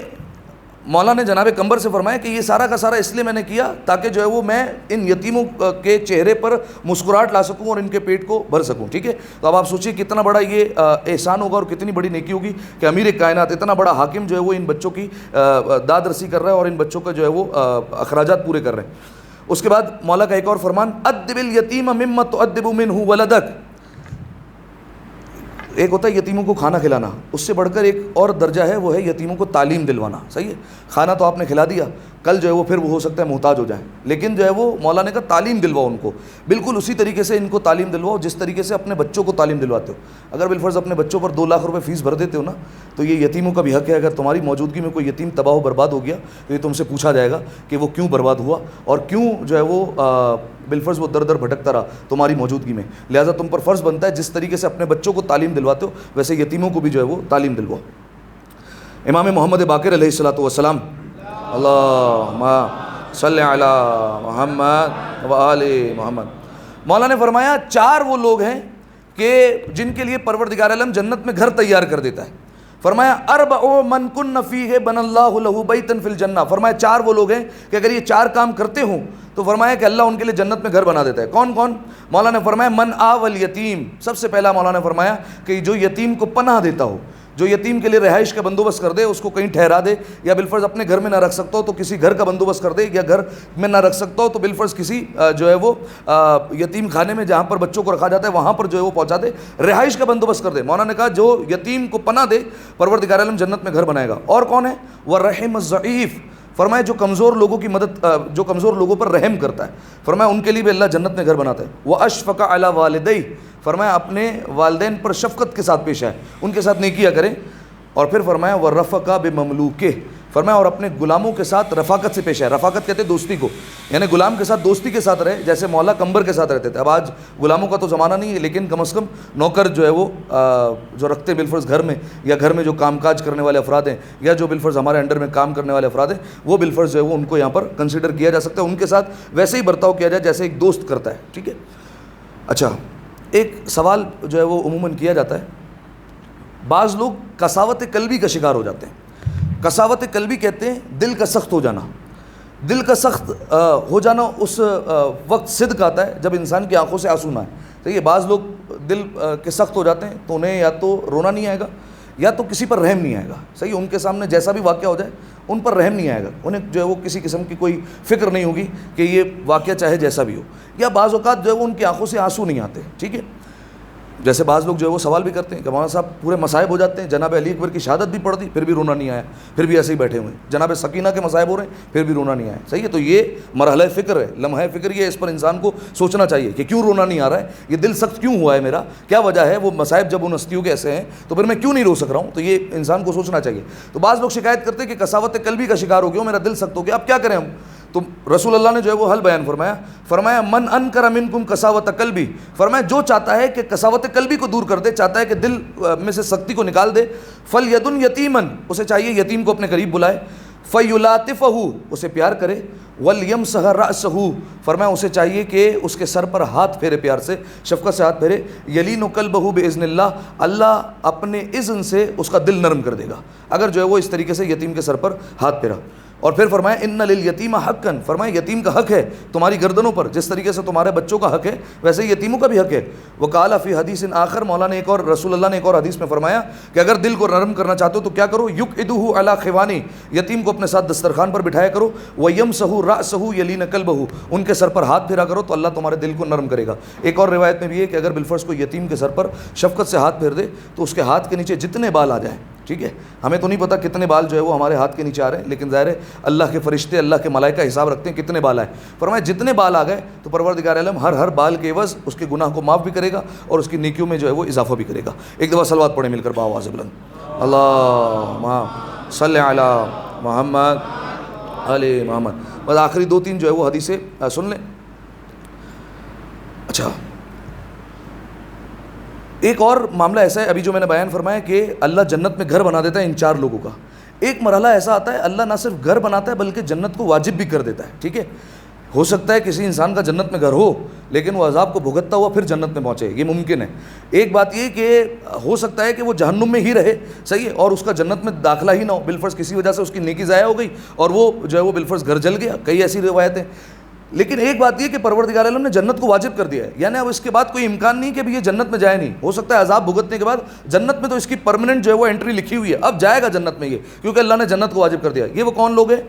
مولا نے جناب قمبر سے فرمایا کہ یہ سارا کا سارا اس لیے میں نے کیا تاکہ جو ہے وہ میں ان یتیموں کے چہرے پر مسکراہٹ لا سکوں اور ان کے پیٹ کو بھر سکوں. ٹھیک ہے, تو اب آپ سوچیے کتنا بڑا یہ احسان ہوگا اور کتنی بڑی نیکی ہوگی کہ امیر کائنات, اتنا بڑا حاکم جو ہے وہ ان بچوں کی داد رسی کر رہا ہے اور ان بچوں کا جو ہے وہ اخراجات پورے کر رہے ہیں. اس کے بعد مولا کا ایک اور فرمان, ادب الیتیم مما تؤدب منہ ولدک. ایک ہوتا ہے یتیموں کو کھانا کھلانا, اس سے بڑھ کر ایک اور درجہ ہے, وہ ہے یتیموں کو تعلیم دلوانا. صحیح ہے, کھانا تو آپ نے کھلا دیا, کل جو ہے وہ پھر وہ ہو سکتا ہے محتاج ہو جائیں, لیکن جو ہے وہ مولا نے کہا تعلیم دلواؤ ان کو, بالکل اسی طریقے سے ان کو تعلیم دلواؤ جس طریقے سے اپنے بچوں کو تعلیم دلواتے ہو. اگر بالفرض اپنے بچوں پر 2 لاکھ روپے فیس بھر دیتے ہو نا, تو یہ یتیموں کا بھی حق ہے. اگر تمہاری موجودگی میں کوئی یتیم تباہ و برباد ہو گیا تو یہ تم سے پوچھا جائے گا کہ وہ کیوں برباد ہوا اور کیوں جو ہے وہ بالفرض وہ در در بھٹکتا رہا تمہاری موجودگی میں. لہٰذا تم پر فرض بنتا ہے جس طریقے سے اپنے بچوں کو تعلیم دلواتے ہو ویسے یتیموں کو بھی جو ہے وہ تعلیم دلواؤ. امام محمد باقر علیہ الصلوۃ والسلام, اللہم صلی علی محمد و آل محمد. مولا نے فرمایا 4 وہ لوگ ہیں کہ جن کے لیے پروردگار عالم جنت میں گھر تیار کر دیتا ہے. فرمایا اربع من کن فیہ بن اللہ لہ بیتا فی الجنہ. فرمایا 4 وہ لوگ ہیں کہ اگر یہ 4 کام کرتے ہوں تو فرمایا کہ اللہ ان کے لیے جنت میں گھر بنا دیتا ہے. کون کون؟ مولا نے فرمایا من آوى الیتیم. سب سے پہلا مولا نے فرمایا کہ جو یتیم کو پناہ دیتا ہو, جو یتیم کے لیے رہائش کا بندوبست کر دے, اس کو کہیں ٹھہرا دے, یا بالفرض اپنے گھر میں نہ رکھ سکتا ہو تو کسی گھر کا بندوبست کر دے, یا گھر میں نہ رکھ سکتا ہو تو بالفرض کسی جو ہے وہ یتیم خانے میں جہاں پر بچوں کو رکھا جاتا ہے وہاں پر جو ہے وہ پہنچا دے, رہائش کا بندوبست کر دے. مولانا نے کہا جو یتیم کو پناہ دے پروردگار عالم جنت میں گھر بنائے گا. اور کون ہے؟ وَرَحِمَ الضعیف. فرمایا جو کمزور لوگوں کی مدد, جو کمزور لوگوں پر رحم کرتا ہے, فرمایا ان کے لیے بھی اللہ جنت میں گھر بناتا ہے. وَأَشْفَقَ عَلَى وَالِدَيْهِ. فرمایا اپنے والدین پر شفقت کے ساتھ پیش آئے, ان کے ساتھ نیکیاں کریں. اور پھر فرمایا وَرَفَقَ بِمَمْلُوكِهِ. فرمایا اور اپنے غلاموں کے ساتھ رفاقت سے پیش آئے. رفاقت کہتے ہیں دوستی کو, یعنی غلام کے ساتھ دوستی کے ساتھ رہے جیسے مولا قمبر کے ساتھ رہتے تھے. اب آج غلاموں کا تو زمانہ نہیں ہے, لیکن کم از کم نوکر جو ہے وہ جو رکھتے بالفرض گھر میں, یا گھر میں جو کام کاج کرنے والے افراد ہیں, یا جو بالفرض ہمارے انڈر میں کام کرنے والے افراد ہیں, وہ بالفرض جو ہے وہ ان کو یہاں پر کنسیڈر کیا جا سکتا ہے. ان کے ساتھ ویسے ہی برتاؤ کیا جائے جیسے ایک دوست کرتا ہے. ٹھیک ہے. اچھا, ایک سوال جو ہے وہ عموماً کیا جاتا ہے, بعض لوگ قساوت قلبی کا شکار ہو جاتے ہیں. قساوت قلبی کہتے ہیں دل کا سخت ہو جانا. دل کا سخت ہو جانا اس وقت صدق آتا ہے جب انسان کی آنکھوں سے آنسو نہ آئے. تو یہ بعض لوگ دل کے سخت ہو جاتے ہیں تو انہیں یا تو رونا نہیں آئے گا یا تو کسی پر رحم نہیں آئے گا. صحیح, ان کے سامنے جیسا بھی واقعہ ہو جائے ان پر رحم نہیں آئے گا, انہیں جو ہے وہ کسی قسم کی کوئی فکر نہیں ہوگی کہ یہ واقعہ چاہے جیسا بھی ہو. یا بعض اوقات جو ہے وہ ان کی آنکھوں سے آنسو نہیں آتے. ٹھیک ہے, جیسے بعض لوگ جو ہے وہ سوال بھی کرتے ہیں کہ مولانا صاحب پورے مصائب ہو جاتے ہیں, جناب علی اکبر کی شہادت بھی پڑھ دی پھر بھی رونا نہیں آیا, پھر بھی ایسے ہی بیٹھے ہوئے ہیں. جناب سکینہ کے مصائب ہو رہے ہیں پھر بھی رونا نہیں آیا. صحیح ہے, تو یہ مرحلہ فکر ہے, لمحہ فکر, یہ اس پر انسان کو سوچنا چاہیے کہ کیوں رونا نہیں آ رہا ہے, یہ دل سخت کیوں ہوا ہے میرا, کیا وجہ ہے. وہ مصائب جب ان ہستیوں کے ایسے ہیں تو پھر میں کیوں نہیں رو سک رہا ہوں, تو یہ انسان کو سوچنا چاہیے. تو بعض لوگ شکایت کرتے ہیں کہ قساوت قلبی کا شکار ہو گیا, میرا دل سخت ہو گیا, اب کیا کریں ہم. تو رسول اللہ نے جو ہے وہ حل بیان فرمایا. فرمایا من انکر منکم قساوت قلبی. فرمایا جو چاہتا ہے کہ قساوت قلبی کو دور کر دے, چاہتا ہے کہ دل میں سے سختی کو نکال دے, فلیدن یتیمن, اسے چاہیے یتیم کو اپنے قریب بلائے, فیلاطفہ, اسے پیار کرے, ولیمسح رأسہ. فرمایا اسے چاہیے کہ اس کے سر پر ہاتھ پھیرے, پیار سے شفقت سے ہاتھ پھیرے. یلین قلبہ باذن اللہ, اللہ اپنے اذن سے اس کا دل نرم کر دے گا اگر جو ہے وہ اس طریقے سے یتیم کے سر پر ہاتھ پھیرا. اور پھر فرمایا ان للیتیم حقا. فرمایا یتیم کا حق ہے تمہاری گردنوں پر, جس طریقے سے تمہارے بچوں کا حق ہے ویسے یتیموں کا بھی حق ہے. وقال فی حدیث آخر, مولانا ایک اور, رسول اللہ نے ایک اور حدیث میں فرمایا کہ اگر دل کو نرم کرنا چاہتے ہو تو کیا کرو, یقعدہ علی خوانی, یتیم کو اپنے ساتھ دسترخوان پر بٹھایا کرو, ویمسح رأسہ یلین قلبہ, ان کے سر پر ہاتھ پھیرا کرو تو اللہ تمہارے دل کو نرم کرے گا. ایک اور روایت میں بھی ہے کہ اگر بالفرض کو یتیم کے سر پر شفقت سے ہاتھ پھیر دے تو اس کے ہاتھ کے نیچے جتنے بال آ جائیں ٹھیک ہے. ہمیں تو نہیں پتہ کتنے بال جو ہے وہ ہمارے ہاتھ کے نیچے آ رہے ہیں, لیکن ظاہر ہے اللہ کے فرشتے, اللہ کے ملائکہ حساب رکھتے ہیں کتنے بال آئے. فرمایا جتنے بال آ گئے تو پروردگار عالم ہر بال کے عوض اس کے گناہ کو معاف بھی کرے گا اور اس کی نیکیوں میں جو ہے وہ اضافہ بھی کرے گا. ایک دفعہ صلوات پڑھیں مل کر بآواز بلند, اللہم صلی علی محمد علی محمد. بس آخری 2-3 جو ہے وہ حدیثیں سن لیں. اچھا, ایک اور معاملہ ایسا ہے ابھی جو میں نے بیان فرمایا کہ اللہ جنت میں گھر بنا دیتا ہے ان 4 لوگوں کا. ایک مرحلہ ایسا آتا ہے اللہ نہ صرف گھر بناتا ہے بلکہ جنت کو واجب بھی کر دیتا ہے. ٹھیک ہے, ہو سکتا ہے کسی انسان کا جنت میں گھر ہو لیکن وہ عذاب کو بھگتتا ہوا پھر جنت میں پہنچے, یہ ممکن ہے. ایک بات یہ کہ ہو سکتا ہے کہ وہ جہنم میں ہی رہے, صحیح ہے, اور اس کا جنت میں داخلہ ہی نہ ہو, بالفرض کسی وجہ سے اس کی نیکی ضائع ہو گئی اور وہ جو ہے وہ بالفرض گھر جل گیا. کئی ایسی روایتیں. لیکن ایک بات یہ کہ پروردگار عالم نے جنت کو واجب کر دیا ہے, یعنی اب اس کے بعد کوئی امکان نہیں کہ اب یہ جنت میں جائے نہیں. ہو سکتا ہے عذاب بھگتنے کے بعد جنت میں تو اس کی پرماننٹ جو ہے وہ انٹری لکھی ہوئی ہے, اب جائے گا جنت میں یہ, کیونکہ اللہ نے جنت کو واجب کر دیا. یہ وہ کون لوگ ہیں؟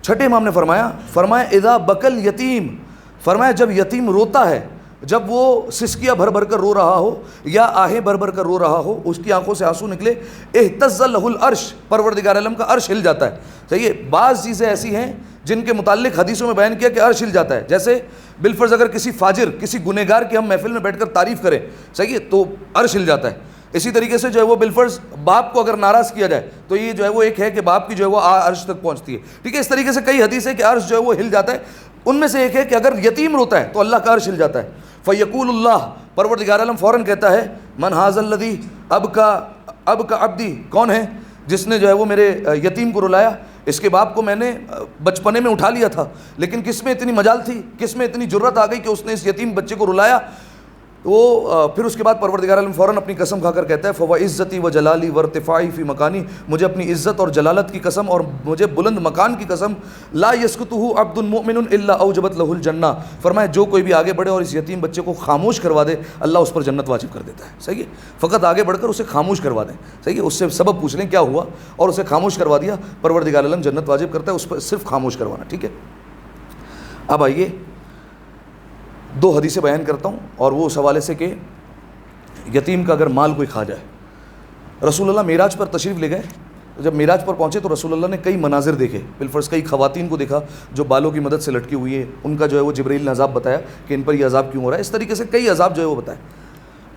چھٹے امام نے فرمایا اذا بکل یتیم, فرمایا جب یتیم روتا ہے, جب وہ سسکیاں بھر بھر کر رو رہا ہو یا آہیں بھر بھر کر رو رہا ہو, اس کی آنکھوں سے آنسو نکلے, اہتز لہ العرش, پروردگار عالم کا عرش ہل جاتا ہے. صحیح ہے, بعض چیزیں ایسی ہیں جن کے متعلق حدیثوں میں بیان کیا کہ عرش ہل جاتا ہے. جیسے بالفرض اگر کسی فاجر, کسی گنہگار کی ہم محفل میں بیٹھ کر تعریف کریں, صحیح ہے, تو عرش ہل جاتا ہے. اسی طریقے سے جو ہے وہ بالفرض باپ کو اگر ناراض کیا جائے تو یہ جو ہے وہ ایک ہے کہ باپ کی جو ہے وہ عرش تک پہنچتی ہے. ٹھیک ہے, اس طریقے سے کئی حدیث ہے کہ عرش جو ہے وہ ہل جاتا ہے. ان میں سے ایک ہے کہ اگر یتیم روتا ہے تو اللہ کا عرش ہل جاتا ہے. فیقول اللہ, پروردگار عالم فوراً کہتا ہے, من ھذا الذی ابکا عبدی, کون ہے جس نے جو ہے وہ میرے یتیم کو رلایا. اس کے باپ کو میں نے بچپنے میں اٹھا لیا تھا, لیکن کس میں اتنی مجال تھی, کس میں اتنی جرت آ گئی کہ اس نے اس یتیم بچے کو رلایا. وہ پھر اس کے بعد پروردگار عالم فوراً اپنی قسم کھا کر کہتا ہے فوعزتی و جلالی وارتفاعی فی مکانی, مجھے اپنی عزت اور جلالت کی قسم اور مجھے بلند مکان کی قسم, لا یسکتہ عبد مؤمن الا اوجبت لہ الجنہ, فرمایا جو کوئی بھی آگے بڑھے اور اس یتیم بچے کو خاموش کروا دے اللہ اس پر جنت واجب کر دیتا ہے. صحیح ہے, فقط آگے بڑھ کر اسے خاموش کروا دیں, صحیح ہے, اس سے سبب پوچھ لیں کیا ہوا اور اسے خاموش کروا دیا, پروردگار عالم جنت واجب کرتا ہے اس پر صرف خاموش کروانا. ٹھیک ہے, اب آئیے 2 حدیثیں بیان کرتا ہوں, اور وہ اس حوالے سے کہ یتیم کا اگر مال کوئی کھا جائے. رسول اللہ معراج پر تشریف لے گئے, جب معراج پر پہنچے تو رسول اللہ نے کئی مناظر دیکھے. بالفرض کئی خواتین کو دیکھا جو بالوں کی مدد سے لٹکی ہوئی ہیں, ان کا جو ہے وہ جبرائیل نے عذاب بتایا کہ ان پر یہ عذاب کیوں ہو رہا ہے. اس طریقے سے کئی عذاب جو ہے وہ بتائے.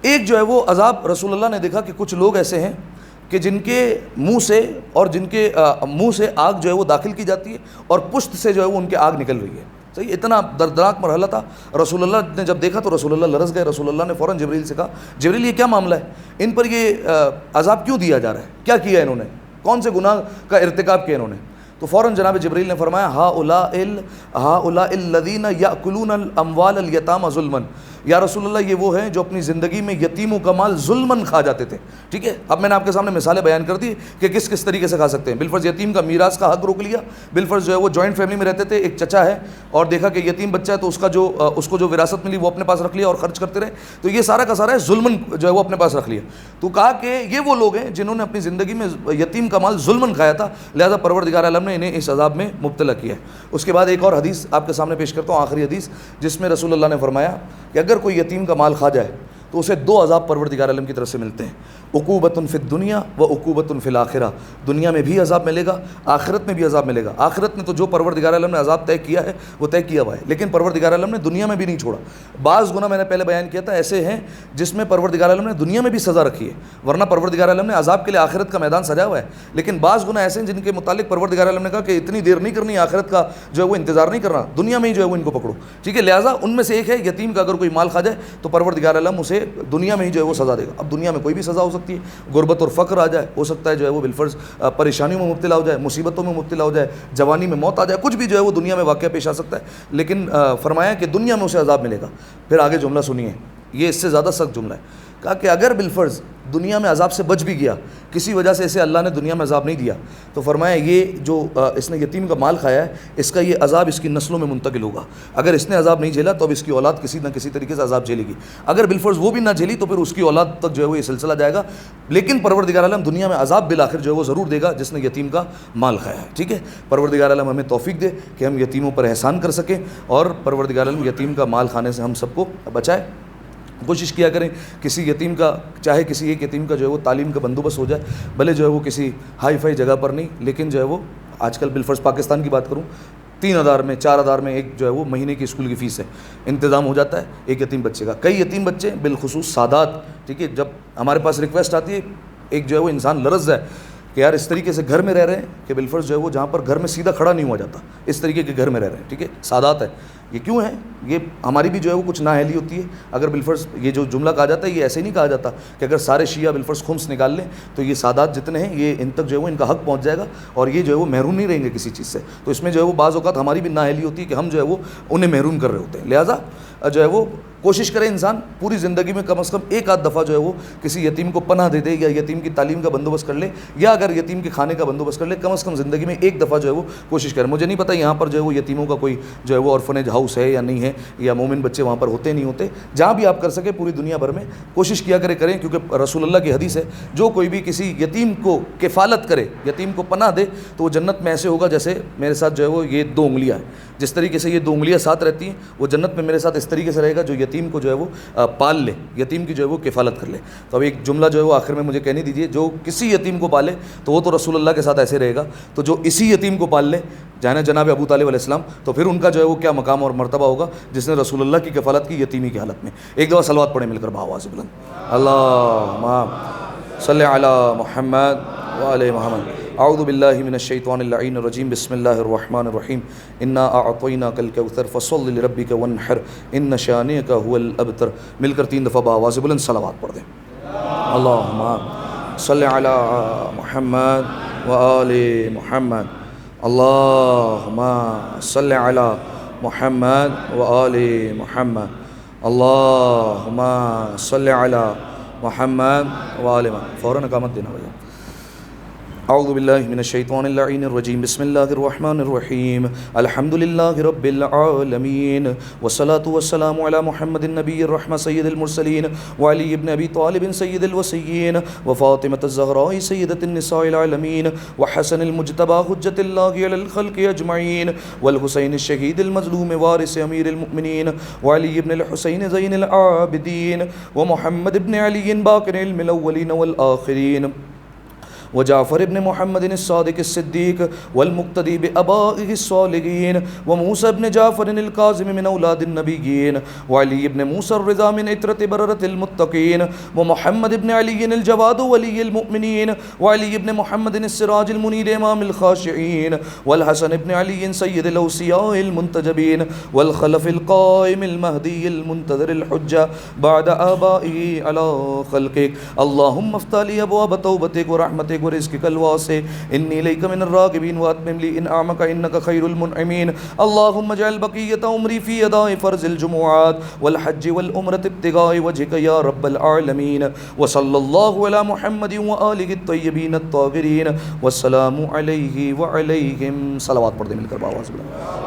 ایک جو ہے وہ عذاب رسول اللہ نے دیکھا کہ کچھ لوگ ایسے ہیں کہ جن کے منہ سے اور جن کے منہ سے آگ جو ہے وہ داخل کی جاتی ہے اور پشت سے جو ہے وہ ان کے آگ نکل رہی ہے. صحیح, اتنا دردناک مرحلہ تھا. رسول اللہ نے جب دیکھا تو رسول اللہ لرز گئے. رسول اللہ نے فوراً جبرائیل سے کہا, جبرائیل یہ کیا معاملہ ہے, ان پر یہ عذاب کیوں دیا جا رہا ہے, کیا کیا انہوں نے, کون سے گناہ کا ارتکاب کیا انہوں نے. تو فوراً جناب جبرائیل نے فرمایا ہؤلاء الذین یأکلون الاموال الیتامى ظلما, یا رسول اللہ یہ وہ ہیں جو اپنی زندگی میں یتیموں کا مال ظلماً کھا جاتے تھے. ٹھیک ہے, اب میں نے آپ کے سامنے مثالیں بیان کر دی کہ کس کس طریقے سے کھا سکتے ہیں. بالفرض یتیم کا میراث کا حق روک لیا. بالفرض جو ہے وہ جوائنٹ فیملی میں رہتے تھے, ایک چچا ہے اور دیکھا کہ یتیم بچہ ہے تو اس کو جو وراثت ملی وہ اپنے پاس رکھ لیا اور خرچ کرتے رہے, تو یہ سارا کا سارا ہے ظلماً جو ہے وہ اپنے پاس رکھ لیا. تو کہا کہ یہ وہ لوگ ہیں جنہوں نے اپنی زندگی میں یتیم کا مال ظلماً کھایا تھا, لہذا پروردگار عالم نے انہیں اس عذاب میں مبتلا کیا ہے. اس کے بعد ایک اور حدیث آپ کے سامنے پیش کرتا ہوں, آخری حدیث, جس میں رسول اللہ نے فرمایا کہ اگر کوئی یتیم کا مال کھا جائے تو اسے 2 عذاب پروردگار عالم کی طرف سے ملتے ہیں, عقوبۃ فی الدنیا و عقوبۃ فی الآخرہ, دنیا میں بھی عذاب ملے گا, آخرت میں بھی عذاب ملے گا. آخرت میں تو جو پروردگار عالم نے عذاب طے کیا ہے وہ طے کیا ہوا ہے, لیکن پروردگار عالم نے دنیا میں بھی نہیں چھوڑا. بعض گناہ میں نے پہلے بیان کیا تھا ایسے ہیں جس میں پروردگار عالم نے دنیا میں بھی سزا رکھی ہے, ورنہ پروردگار عالم نے عذاب کے لیے آخرت کا میدان سجا ہوا ہے. لیکن بعض گناہ ایسے ہیں جن کے متعلق پروردگار عالم نے کہا کہ اتنی دیر نہیں کرنی, آخرت کا جو ہے وہ انتظار نہیں کرنا, دنیا میں ہی جو ہے وہ ان کو پکڑو. ٹھیک ہے, لہٰذا ان میں سے ایک ہے یتیم کا اگر کوئی مال کھا جائے تو پروردگار عالم اسے دنیا میں ہی جو ہے وہ سزا دے گا. اب دنیا میں کوئی بھی سزا ہو سکتی ہے, غربت اور فقر آ جائے, ہو سکتا ہے جو ہے وہ بالفرض پریشانیوں میں مبتلا ہو جائے, مصیبتوں میں مبتلا ہو جائے, جوانی میں موت آ جائے, کچھ بھی جو ہے وہ دنیا میں واقعہ پیش آ سکتا ہے. لیکن فرمایا کہ دنیا میں اسے عذاب ملے گا. پھر آگے جملہ سنیے, یہ اس سے زیادہ سخت جملہ ہے. کہا کہ اگر بالفرض دنیا میں عذاب سے بچ بھی گیا, کسی وجہ سے اسے اللہ نے دنیا میں عذاب نہیں دیا, تو فرمایا یہ جو اس نے یتیم کا مال کھایا ہے اس کا یہ عذاب اس کی نسلوں میں منتقل ہوگا. اگر اس نے عذاب نہیں جھیلا تو اب اس کی اولاد کسی نہ کسی طریقے سے عذاب جھیلے گی. اگر بالفرض وہ بھی نہ جھیلی تو پھر اس کی اولاد تک جو ہے وہ یہ سلسلہ جائے گا. لیکن پروردگار عالم دنیا میں عذاب بالآخر جو ہے وہ ضرور دے گا جس نے یتیم کا مال کھایا ہے. ٹھیک ہے, پروردگار عالم ہمیں توفیق دے کہ ہم یتیموں پر احسان کر سکیں اور پروردگار عالم یتیم کا مال کھانے سے ہم سب کو بچائے. کوشش کیا کریں کسی یتیم کا، چاہے کسی ایک یتیم کا جو ہے وہ تعلیم کا بندوبست ہو جائے، بھلے جو ہے وہ کسی ہائی فائی جگہ پر نہیں، لیکن جو ہے وہ آج کل بالفرض پاکستان کی بات کروں 3,000 میں 4,000 میں ایک جو ہے وہ مہینے کی اسکول کی فیس ہے، انتظام ہو جاتا ہے ایک یتیم بچے کا۔ کئی یتیم بچے بالخصوص سادات، ٹھیک ہے، جب ہمارے پاس ریکویسٹ آتی ہے ایک جو ہے وہ انسان لرز جائے کہ یار اس طریقے سے گھر میں رہ رہے ہیں کہ بالفرض جو ہے وہ جہاں پر گھر میں سیدھا کھڑا نہیں ہوا جاتا، اس طریقے کے گھر میں رہ رہے ہیں، ٹھیک ہے، سادات ہے۔ یہ کیوں ہے؟ یہ ہماری بھی جو ہے وہ کچھ نااہلی ہوتی ہے۔ اگر بالفرض یہ جو جملہ کہا جاتا ہے یہ ایسے نہیں کہا جاتا کہ اگر سارے شیعہ بالفرض خمس نکال لیں تو یہ سادات جتنے ہیں یہ ان تک جو ہے وہ ان کا حق پہنچ جائے گا اور یہ جو ہے وہ محروم نہیں رہیں گے کسی چیز سے۔ تو اس میں جو ہے وہ بعض اوقات ہماری بھی نااہلی ہوتی ہے کہ ہم جو ہے وہ انہیں محروم کر رہے ہوتے ہیں۔ لہٰذا جو ہے وہ کوشش کرے انسان پوری زندگی میں کم از کم ایک آدھ دفعہ جو ہے وہ کسی یتیم کو پناہ دے دے یا یتیم کی تعلیم کا بندوبست کر لے، یا اگر یتیم کے کھانے کا بندوبست کر لے، کم از کم زندگی میں ایک دفعہ جو ہے وہ کوشش کرے۔ مجھے نہیں پتہ یہاں پر جو ہے وہ یتیموں کا کوئی جو ہے وہ آرفنیج ہاؤس ہے یا نہیں ہے، یا مومن بچے وہاں پر ہوتے نہیں ہوتے، جہاں بھی آپ کر سکے پوری دنیا بھر میں کوشش کیا کریں، کیونکہ رسول اللہ کی حدیث ہے جو کوئی بھی کسی یتیم کو کفالت کرے، یتیم کو پناہ دے تو وہ جنت میں ایسے ہوگا جیسے میرے ساتھ جو ہے وہ یہ 2 انگلیاں ہیں، جس طریقے سے یہ 2 انگلیاں ساتھ رہتی ہیں وہ جنت میں میرے ساتھ اس طریقے سے رہے گا جو یتیم کو جو ہے وہ پال لے، یتیم کی جو ہے وہ کفالت کر لے۔ تو اب ایک جملہ جو ہے وہ آخر میں مجھے کہنے دیجیے، جو کسی یتیم کو پالے تو وہ تو رسول اللہ کے ساتھ ایسے رہے گا، تو جو اسی یتیم کو پال لے جناب ابو طالب علیہ السلام، تو پھر ان کا جو ہے وہ کیا مقام اور مرتبہ ہوگا جس نے رسول اللہ کی کفالت کی یتیمی کی حالت میں۔ ایک دفعہ صلوات پڑھیں مل کر بآواز بلند، اللہم صلی علی محمد وآل محمد۔ اعوذ باللہ من الشیطان اللعین الرجیم، بسم اللہ الرحمن الرحیم، انا اعطیناک الکوثر فصل لربک وانحر ان شانئک هو الابتر۔ مل کر 3 دفعہ بآواز بلند صلوات پڑھ دیں۔ اللہم صلی علی محمد وآل محمد، اللہم صلی علی محمد وآل محمد، اللہم صلی علی محمد وآل محمد۔ فوراً اقامت دینا بھائی۔ اعوذ باللہ من الشیطان اللعین الرجیم، بسم اللہ الرحمن الرحیم، الحمد للہ رب العالمین، والصلاة والسلام علی محمد النبی الرحمہ سید المرسلین، وعلی ابن ابی طالب سید الوسیین، وفاطمة الزہراء سیدۃ النساء العالمین، وحسن المجتبی حجۃ اللہ علی الخلق اجمعین، والحسین الشہید المظلوم وارث امیر المؤمنین، وعلی ابن الحسین زین العابدین، ومحمد ابن علی باقر علم الاولین والآخرین، وجعفر ابن محمد الصادق الصدیق والمقتدی بآبائہ الصالحین، وموسیٰ ابن جعفر الکاظم من اولاد النبیین، وعلی ابن موسیٰ الرضا من عطرۃ بررۃ المتقین، ومحمد ابن علی الجواد ولی المؤمنین، وعلی ابن محمد السراج المنیر امام الخاشعین، والحسن ابن علی سید الاوصیاء المنتجبین، والخلف القائم المہدی المنتظر الحجہ بعد آبائہ علی خلقک، اللہم افتح لی ابواب توبتک ورحمتک ورزقك الواسع إني إليك من الراغبين وأتمم لي إنعامك إنك خير المنعمين، اللهم اجعل بقية عمري في أداء فرض الجمعات والحج والعمرة ابتغاء وجهك يا رب العالمين، وصلى الله على محمد وآله الطيبين الطاهرين، والسلام عليه وعليهم۔ صلوات پڑھ دیں مل کر بآواز بلند۔